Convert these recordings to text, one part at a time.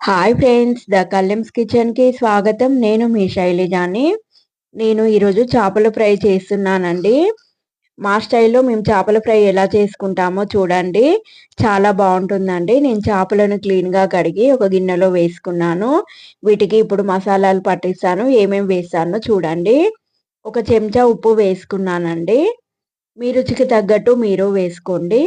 Hi friends, the కల్లెమ్స్ కిచెన్కి స్వాగతం. నేను మీ శైలజాని. నేను ఈరోజు చేపల ఫ్రై చేస్తున్నానండి. మా స్టైల్లో మేము చేపల ఫ్రై ఎలా చేసుకుంటామో చూడండి. చాలా బాగుంటుందండి. నేను చేపలను క్లీన్గా కడిగి ఒక గిన్నెలో వేసుకున్నాను. వీటికి ఇప్పుడు మసాలాలు పట్టిస్తాను. ఏమేమి వేస్తానో చూడండి. ఒక చెంచా ఉప్పు వేసుకున్నానండి. మీ రుచికి తగ్గట్టు మీరు వేసుకోండి.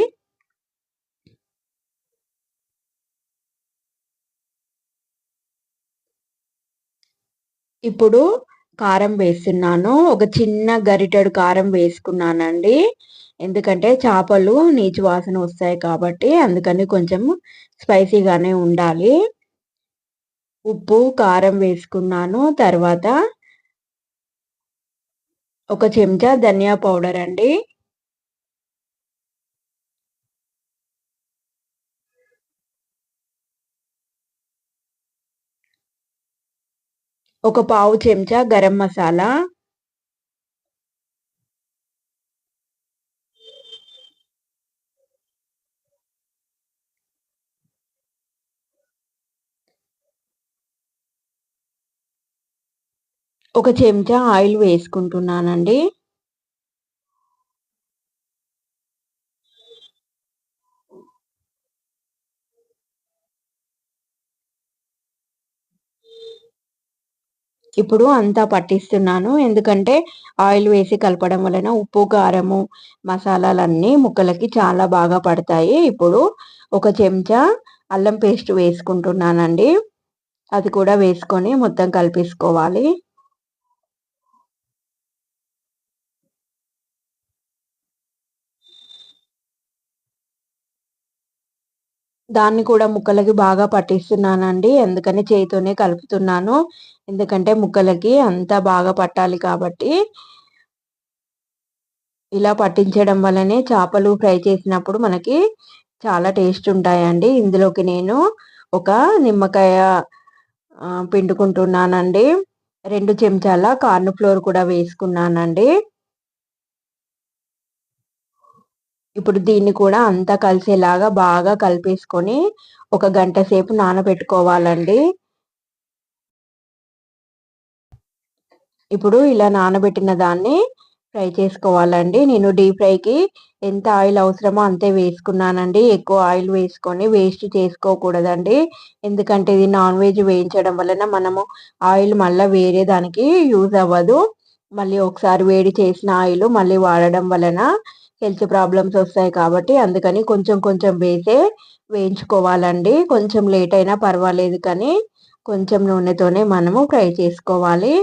ఇప్పుడు కారం వేస్తున్నాను. ఒక చిన్న గరిటెడు కారం వేసుకున్నానండి. ఎందుకంటే చేపలు నీచు వాసన వస్తాయి కాబట్టి అందుకని కొంచెం స్పైసీగానే ఉండాలి. ఉప్పు, కారం వేసుకున్నాను. తర్వాత ఒక చెంచా ధనియా పౌడర్ అండి. ఒక పావు చెంచా గరం మసాలా. ఒక చెంచా ఆయిల్ వేసుకుంటున్నానండి. ఇప్పుడు అంతా పట్టిస్తున్నాను. ఎందుకంటే ఆయిల్ వేసి కలపడం వలన ఉప్పు, కారము, మసాలాలన్నీ ముక్కలకి చాలా బాగా పడతాయి. ఇప్పుడు ఒక చెంచా అల్లం పేస్ట్ వేసుకుంటున్నానండి. అది కూడా వేసుకొని మొత్తం కలిపేసుకోవాలి. దాన్ని కూడా ముక్కలకి బాగా పట్టిస్తున్నానండి. అందుకని చేయితోనే కలుపుతున్నాను. ఎందుకంటే ముక్కలకి అంతా బాగా పట్టాలి కాబట్టి. ఇలా పట్టించడం వల్లనే చేపలు ఫ్రై చేసినప్పుడు మనకి చాలా టేస్ట్ ఉంటాయండి. ఇందులోకి నేను ఒక నిమ్మకాయ పిండుకుంటున్నానండి. 2 చెంచాల కార్న్ ఫ్లోర్ కూడా వేసుకున్నానండి. ఇప్పుడు దీన్ని కూడా అంతా కలిసేలాగా బాగా కలిపేసుకొని ఒక గంట సేపు నానబెట్టుకోవాలండి. ఇప్పుడు ఇలా నానబెట్టిన దాన్ని ఫ్రై చేసుకోవాలండి. నేను డీప్ ఫ్రైకి ఎంత ఆయిల్ అవసరమో అంతే వేసుకున్నానండి. ఎక్కువ ఆయిల్ వేసుకొని వేస్ట్ చేసుకోకూడదండి. ఎందుకంటే ఇది నాన్ వెజ్ వేయించడం వలన మనము ఆయిల్ మళ్ళీ వేరే దానికి యూజ్ అవ్వదు. మళ్ళీ ఒకసారి వేడి చేసిన ఆయిల్ మళ్ళీ వాడడం వలన హెల్త్ ప్రాబ్లమ్స్ వస్తాయి కాబట్టి అందుకని కొంచెం కొంచెం వేసే వేయించుకోవాలండి. కొంచెం లేట్ అయినా పర్వాలేదు కానీ కొంచెం నూనెతోనే మనము ఫ్రై చేసుకోవాలి.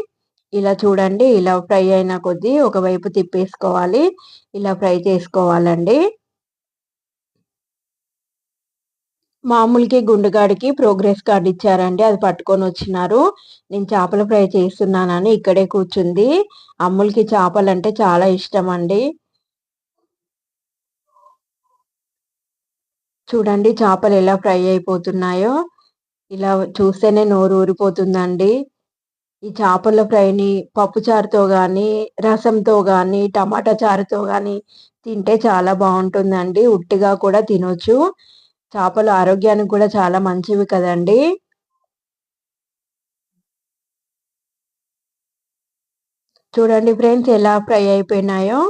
ఇలా చూడండి, ఇలా ఫ్రై అయిన కొద్దీ ఒకవైపు తిప్పేసుకోవాలి. ఇలా ఫ్రై చేసుకోవాలండి. మామూలుకి గుండుగాడికి ప్రోగ్రెస్ కార్డ్ ఇచ్చారండి. అది పట్టుకొని వచ్చినారు. నేను చేపల ఫ్రై చేస్తున్నానని ఇక్కడే కూర్చుంది. అమ్ములకి చేపలంటే చాలా ఇష్టం అండి. చూడండి చేపలు ఎలా ఫ్రై అయిపోతున్నాయో. ఇలా చూస్తేనే నోరు ఊరిపోతుందండి. ఈ చేపల ఫ్రైని పప్పుచారుతో గానీ, రసంతో గానీ, టమాటా చారుతో గానీ తింటే చాలా బావుంటుందండి. ఉట్టిగా కూడా తినొచ్చు. చేపలు ఆరోగ్యానికి కూడా చాలా మంచివి కదండీ! చూడండి ఫ్రెండ్స్ ఎలా ఫ్రై అయిపోయినాయో.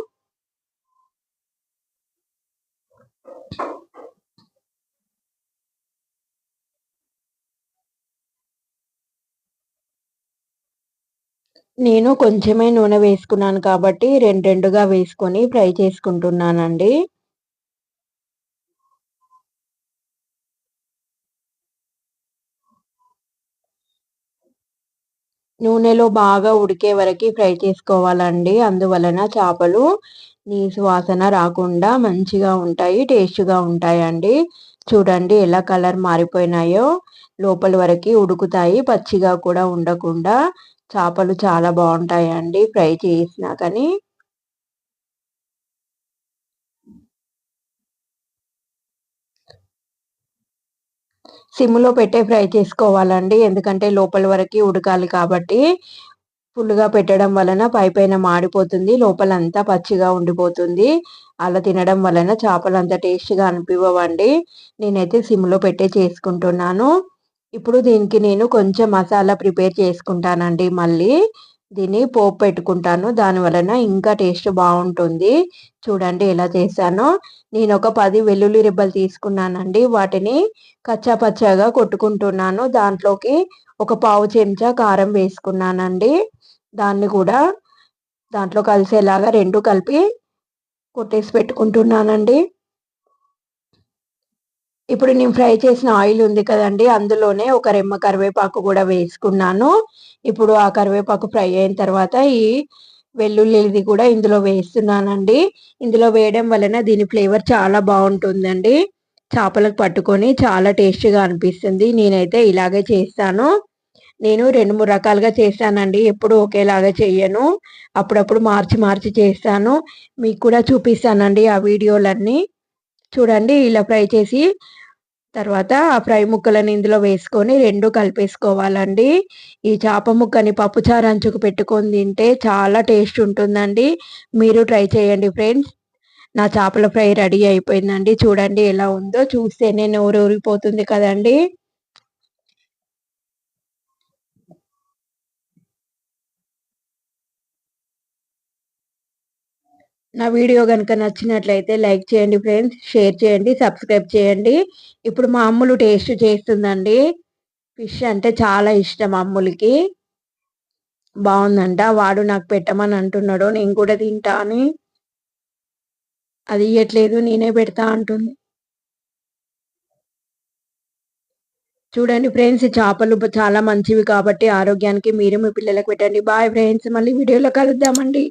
నేను కొంచెమే నూనె వేసుకున్నాను కాబట్టి రెండుగా వేసుకొని ఫ్రై చేసుకుంటున్నానండి. నూనెలో బాగా ఉడికే వరకి ఫ్రై చేసుకోవాలండి. అందువలన చేపలు నీసు వాసన రాకుండా మంచిగా ఉంటాయి. టేస్ట్‌గా ఉంటాయండి. చూడండి ఎలా కలర్ మారిపోయినాయో. లోపలి వరకి ఉడుకుతాయి. పచ్చిగా కూడా ఉండకుండా చేపలు చాలా బావుంటాయండి ఫ్రై చేసినా కానీ. సిమ్‌లో పెట్టే ఫ్రై చేసుకోవాలండి. ఎందుకంటే లోపలి వరకి ఉడకాలి కాబట్టి. ఫుల్‌గా పెట్టడం వలన పైపైన మాడిపోతుంది. లోపలంతా పచ్చిగా ఉండిపోతుంది. అలా తినడం వలన చేపలు అంత టేస్ట్‌గా అనిపివ్వవండి. నేనైతే సిమ్‌లో పెట్టే చేసుకుంటున్నాను. ఇప్పుడు దీనికి నేను కొంచెం మసాలా ప్రిపేర్ చేసుకుంటానండి. మళ్ళీ దీన్ని పోపు పెట్టుకుంటాను. దాని వలన ఇంకా టేస్ట్ బాగుంటుంది. చూడండి ఎలా చేశానో. నేను ఒక 10 వెల్లుల్లి రెబ్బలు తీసుకున్నానండి. వాటిని కచ్చా పచ్చాగా కొట్టుకుంటున్నాను. దాంట్లోకి ఒక పావు చెంచా కారం వేసుకున్నానండి. దాన్ని కూడా దాంట్లో కలిసేలాగా 2 కలిపి కొట్టేసి పెట్టుకుంటున్నానండి. ఇప్పుడు నేను ఫ్రై చేసిన ఆయిల్ ఉంది కదండీ! అందులోనే ఒక రెమ్మ కరివేపాకు కూడా వేసుకున్నాను. ఇప్పుడు ఆ కరివేపాకు ఫ్రై అయిన తర్వాత ఈ వెల్లుల్లిది కూడా ఇందులో వేస్తున్నానండి. ఇందులో వేయడం వలన దీని ఫ్లేవర్ చాలా బావుంటుందండి. చేపలకు పట్టుకొని చాలా టేస్టీగా అనిపిస్తుంది. నేనైతే ఇలాగే చేస్తాను. నేను 2, 3 రకాలుగా చేస్తానండి. ఎప్పుడూ ఒకేలాగా చెయ్యను. అప్పుడప్పుడు మార్చి మార్చి చేస్తాను. మీకు కూడా చూపిస్తానండి ఆ వీడియోలన్నీ. చూడండి ఇలా ఫ్రై చేసి తర్వాత ఆ ఫ్రై ముక్కలని ఇందులో వేసుకొని 2 కలిపేసుకోవాలండి. ఈ చేప ముక్కని పప్పుచారు అంచుకు పెట్టుకొని తింటే చాలా టేస్ట్ ఉంటుందండి. మీరు ట్రై చేయండి ఫ్రెండ్స్. నా చేపల ఫ్రై రెడీ అయిపోయిందండి. చూడండి ఎలా ఉందో. చూస్తేనే నోరూరిపోతుంది కదండీ! నా వీడియో గనుక నచ్చినట్లయితే లైక్ చేయండి ఫ్రెండ్స్. షేర్ చేయండి. సబ్స్క్రైబ్ చేయండి. ఇప్పుడు మా అమ్ములు టేస్ట్ చేస్తుందండి. ఫిష్ అంటే చాలా ఇష్టం అమ్ములకి. బావుందంట. వాడు నాకు పెట్టమని అంటున్నాడు. నేను కూడా తింటా అని. అది ఇయ్యట్లేదు. నేనే పెడతా అంటుంది. చూడండి ఫ్రెండ్స్, చేపలు చాలా మంచివి కాబట్టి ఆరోగ్యానికి మీరు మీ పిల్లలకు పెట్టండి. Bye friends. మళ్ళీ వీడియోలో కలుద్దామండి.